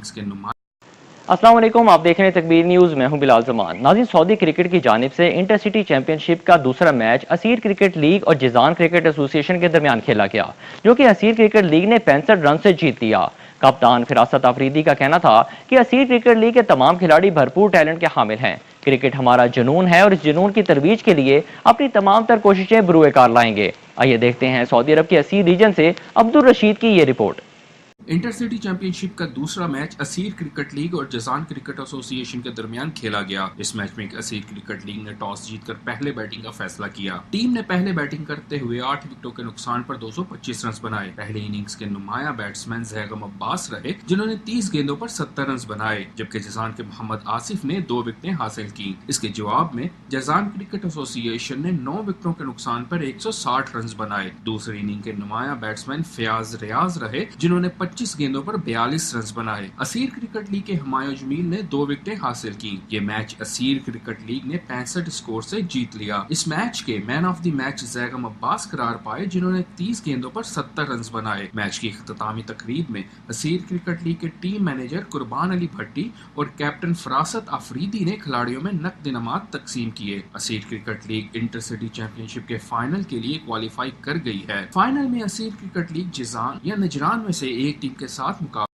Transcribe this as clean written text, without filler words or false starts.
Innings के नुमाइंदे। अस्सलाम वालेकुम, आप देख रहे हैं तकबीर न्यूज़। मैं हूं बिलाल जमान। नाज़रीन, सऊदी क्रिकेट की जानिब से इंटरसिटी चैंपियनशिप का दूसरा मैच असीर क्रिकेट लीग और जिजान क्रिकेट एसोसिएशन के दरमियान खेला गया, जो कि असीर क्रिकेट लीग ने 65 रन से जीत लिया। कप्तान फिरासत अफरीदी का कहना था कि असीर क्रिकेट लीग के तमाम खिलाड़ी भरपूर टैलेंट के हामिल हैं। क्रिकेट हमारा जुनून है और इस जुनून की तरवीज के लिए अपनी तमाम तर कोशिशें बरूए कार लाएंगे। आइए देखते हैं सऊदी अरब के असीर रीजन से अब्दुल रशीद की ये रिपोर्ट। इंटरसिटी चैंपियनशिप का दूसरा मैच असीर क्रिकेट लीग और जजान क्रिकेट एसोसिएशन के दरमियान खेला गया। इस मैच में असीर क्रिकेट लीग ने टॉस जीतकर पहले बैटिंग का फैसला किया। टीम ने पहले बैटिंग करते हुए 8 विकेटों के नुकसान पर 225 रन बनाए। पहले इनिंग्स के नुमाया बैट्समैन जैगम अब्बास रहे, जिन्होंने 30 गेंदों पर 70 रन बनाए, जबकि जजान के मोहम्मद आसिफ ने 2 विकेटें हासिल की। इसके जवाब में जजान क्रिकेट एसोसिएशन ने 9 विकेटों के नुकसान पर 160 रन बनाए। दूसरी इनिंग के नुमाया बैट्समैन फयाज रियाज रहे, जिन्होंने 25 गेंदों पर 42 रन बनाए। असीर क्रिकेट लीग के हुमायूं जमील ने 2 विकेटें हासिल की। ये मैच असीर क्रिकेट लीग ने 65 स्कोर से जीत लिया। इस मैच के man of the match Zaigham Abbas करार पाए, जिन्होंने 30 गेंदों पर 70 रन बनाए। मैच की इख्तितामी तकरीब में असीर क्रिकेट लीग के टीम मैनेजर कुर्बान अली भट्टी और कैप्टन फरासत अफरीदी ने खिलाड़ियों में नकद इनामात तकसीम किए। Asir cricket league intercity championship के फाइनल के लिए क्वालिफाई कर गई है। फाइनल में असीर क्रिकेट लीग जिजान या नजरान में से एक टीम के साथ मुकाबला